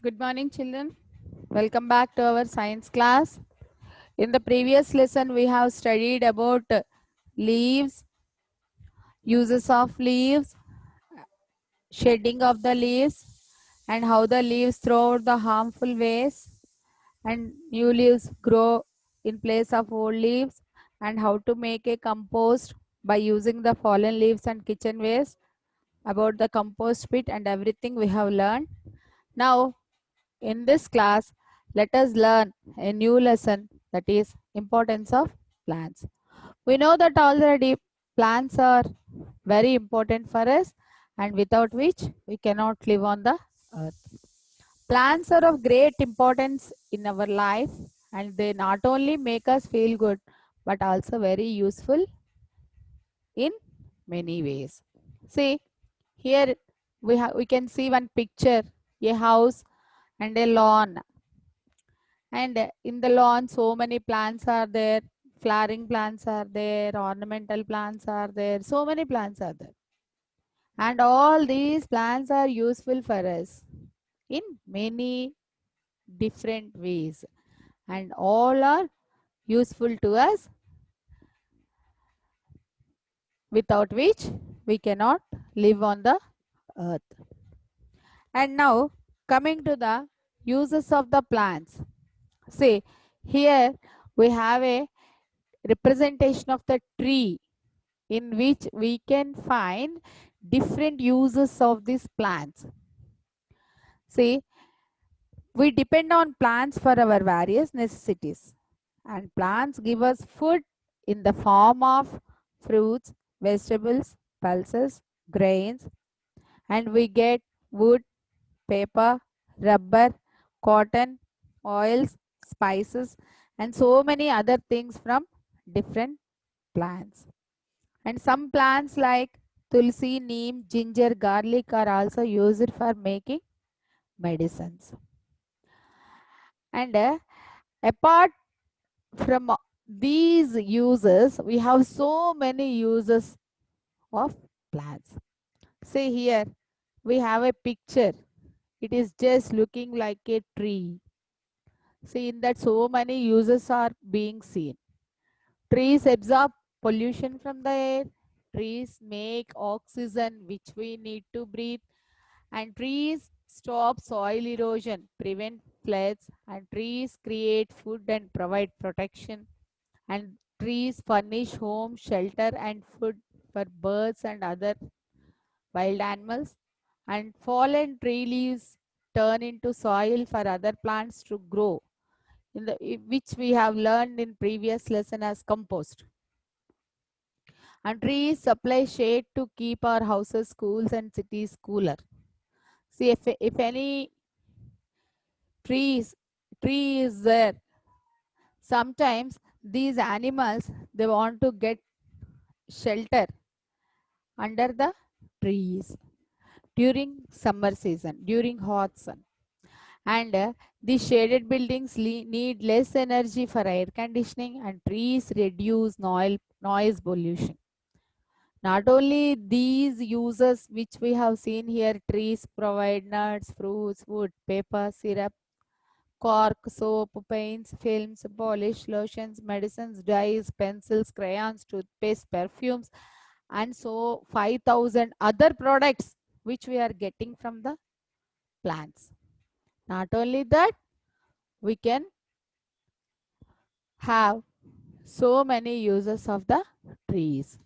Good morning, children. Welcome back to our science class. In the previous lesson, we have studied about leaves, uses of leaves, shedding of the leaves, and how the leaves throw out the harmful waste, and new leaves grow in place of old leaves, and how to make a compost by using the fallen leaves and kitchen waste, about the compost pit, and everything we have learned. Now, in this class, let us learn a new lesson, that is importance of plants. We know that already plants are very important for us, and without which we cannot live on the earth. Plants are of great importance in our life, and they not only make us feel good but also very useful in many ways. See, here we can see one picture, a house and a lawn. And in the lawn, so many plants are there. Flowering plants are there. Ornamental plants are there. So many plants are there. And all these plants are useful for us in many different ways. And all are useful to us, without which we cannot live on the earth. And now, coming to the uses of the plants. See, here we have a representation of the tree, in which we can find different uses of these plants. See, we depend on plants for our various necessities, and plants give us food in the form of fruits, vegetables, pulses, grains, and we get wood, paper, rubber, cotton, oils, spices, and so many other things from different plants. And some plants like tulsi, neem, ginger, garlic are also used for making medicines. And apart from these uses, we have so many uses of plants. See here, we have a picture. It is just looking like a tree. See, in that so many uses are being seen. Trees absorb pollution from the air. Trees make oxygen which we need to breathe. And trees stop soil erosion, prevent floods. And trees create food and provide protection. And trees furnish home, shelter, and food for birds and other wild animals. And fallen tree leaves turn into soil for other plants to grow, which we have learned in previous lesson as compost. And trees supply shade to keep our houses, schools, and cities cooler. See, if any trees tree is there, sometimes these animals, they want to get shelter under the trees during summer season, during hot sun. And these shaded buildings need less energy for air conditioning, and trees reduce noise pollution. Not only these uses which we have seen here, trees provide nuts, fruits, wood, paper, syrup, cork, soap, paints, films, polish, lotions, medicines, dyes, pencils, crayons, toothpaste, perfumes, and so 5,000 other products which we are getting from the plants. Not only that, we can have so many uses of the trees,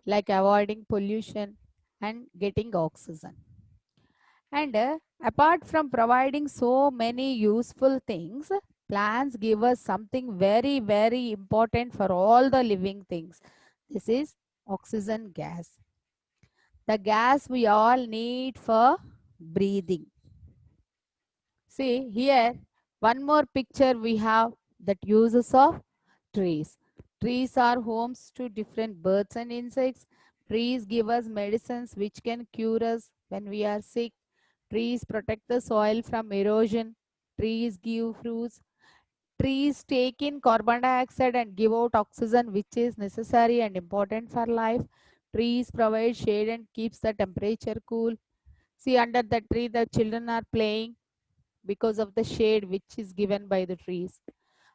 like avoiding pollution and getting oxygen. And apart from providing so many useful things, plants give us something very, very important for all the living things. This is oxygen gas, the gas we all need for breathing. See here, one more picture we have, that uses of trees. Trees are homes to different birds and insects. Trees give us medicines which can cure us when we are sick. Trees protect the soil from erosion. Trees give fruits. Trees take in carbon dioxide and give out oxygen, which is necessary and important for life. Trees provide shade and keeps the temperature cool. See, under the tree, the children are playing. because of the shade which is given by the trees.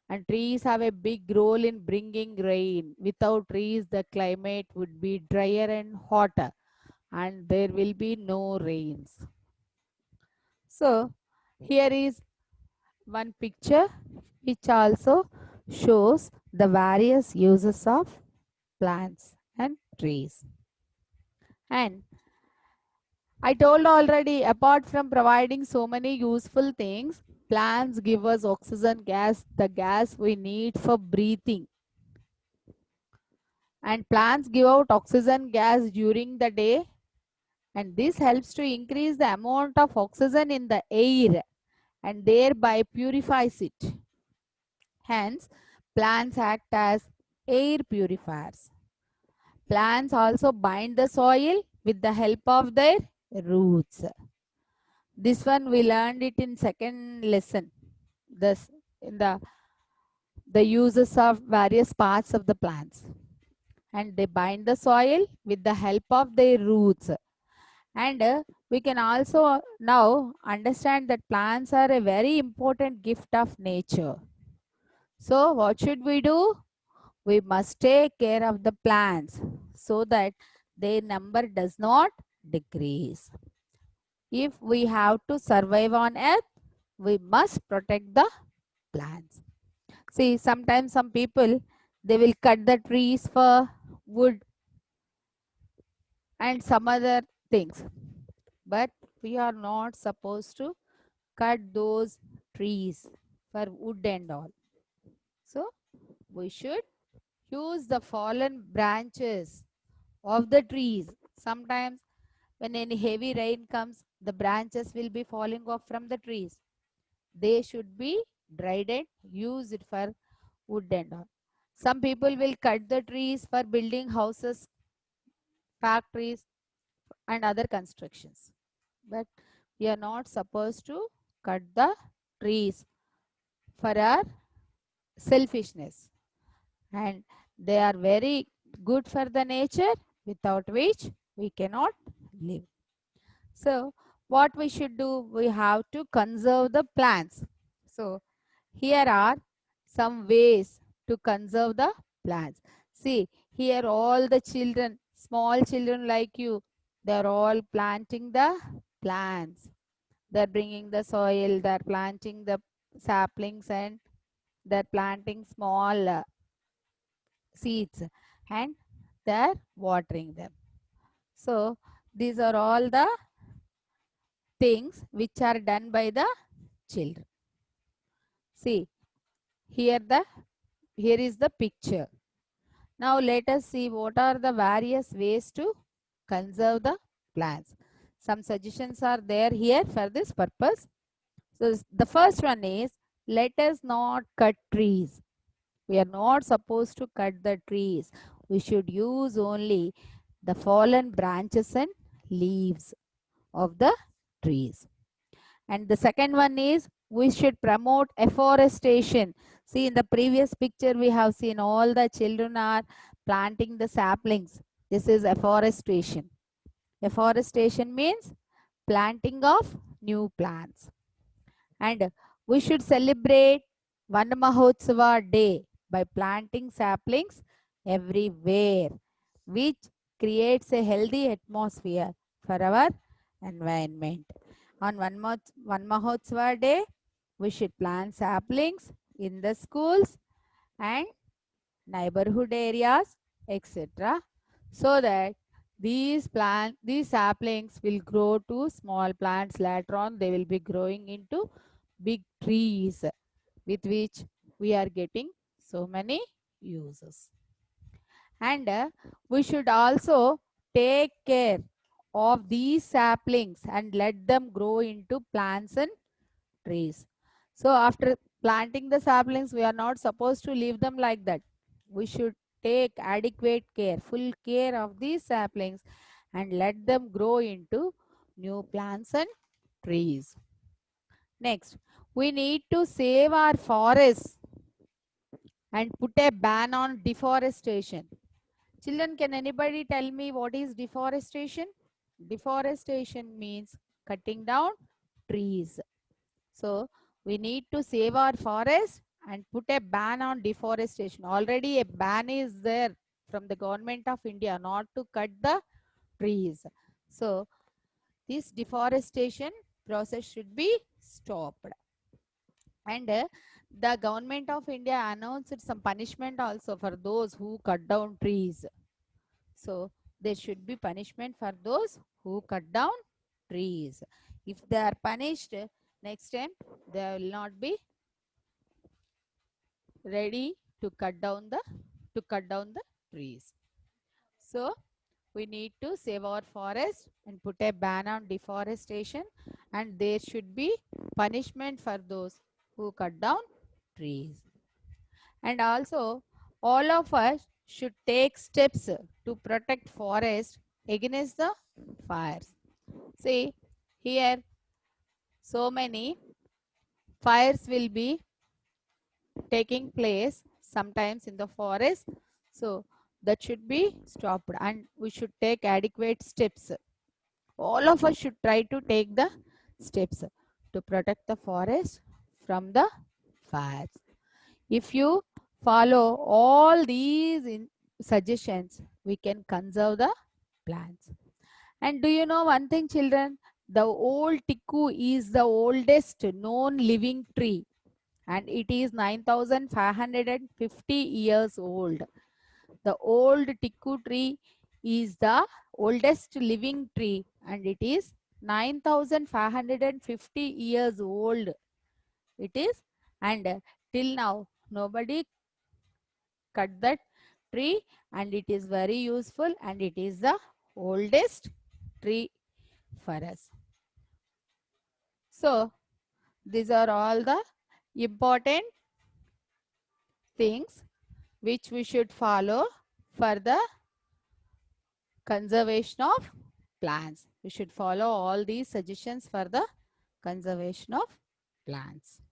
And trees have a big role in bringing rain. Without trees, the climate would be drier and hotter, and there will be no rains. So, here is one picture which also shows the various uses of plants and trees. And I told already, apart from providing so many useful things, plants give us oxygen gas, the gas we need for breathing. And plants give out oxygen gas during the day, and this helps to increase the amount of oxygen in the air and thereby purifies it. Hence, plants act as air purifiers. Plants also bind the soil with the help of their roots. This one we learned it in second lesson. This in the uses of various parts of the plants. And they bind the soil with the help of their roots. And we can also now understand that plants are a very important gift of nature. So what should we do? We must take care of the plants so that their number does not decrease. If we have to survive on earth, we must protect the plants. See, sometimes some people, they will cut the trees for wood and some other things. But we are not supposed to cut those trees for wood and all. So we should use the fallen branches of the trees. Sometimes when any heavy rain comes, the branches will be falling off from the trees. They should be dried and use it for wood and all. Some people will cut the trees for building houses, factories and other constructions. But we are not supposed to cut the trees for our selfishness. And they are very good for the nature without which we cannot live. So what we should do? We have to conserve the plants. So here are some ways to conserve the plants. See, here all the children, small children like you, they are all planting the plants. They're bringing the soil, they're planting the saplings, and they're planting small seeds, and they're watering them. So these are all the things which are done by the children. See, here is the picture. Now let us see what are the various ways to conserve the plants. Some suggestions are there here for this purpose. So the first one is, let us not cut trees. We are not supposed to cut the trees. We should use only the fallen branches and leaves of the trees. And the second one is, we should promote afforestation. See, in the previous picture we have seen all the children are planting the saplings. This is afforestation. Afforestation means planting of new plants. And we should celebrate Van Mahotsava Day by planting saplings everywhere, which creates a healthy atmosphere for our environment. On Van Mahotsava Day, we should plant saplings in the schools and neighborhood areas, etc., so that these saplings will grow to small plants. Later on, they will be growing into big trees with which we are getting so many uses. And we should also take care of these saplings and let them grow into plants and trees. So after planting the saplings, we are not supposed to leave them like that. We should take adequate care, full care of these saplings and let them grow into new plants and trees. Next, we need to save our forests and put a ban on deforestation. Children, can anybody tell me what is deforestation? Deforestation means cutting down trees. So we need to save our forest and put a ban on deforestation. Already a ban is there from the government of India not to cut the trees. So this deforestation process should be stopped. And the government of India announced some punishment also for those who cut down trees. So there should be punishment for those who cut down trees. If they are punished, next time they will not be ready to cut down the trees. So we need to save our forest and put a ban on deforestation, and there should be punishment for those who cut down trees. And also all of us should take steps to protect forest against the fires. See here, so many fires will be taking place sometimes in the forest. So that should be stopped and we should take adequate steps. All of us should try to take the steps to protect the forest from the fires. If you follow all these suggestions, we can conserve the plants. And do you know one thing, children? The old tikku is the oldest known living tree and it is 9,550 years old. The old tikku tree is the oldest living tree and it is 9,550 years old. It is, and till now nobody cut that tree, and it is very useful and it is the oldest tree for us. So these are all the important things which we should follow for the conservation of plants. We should follow all these suggestions for the conservation of plants.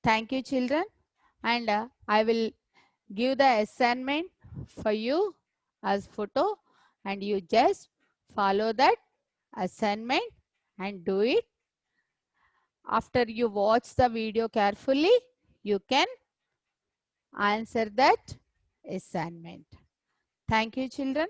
Thank you, children, and I will give the assignment for you as photo, and you just follow that assignment and do it. After you watch the video carefully, you can answer that assignment. Thank you, children.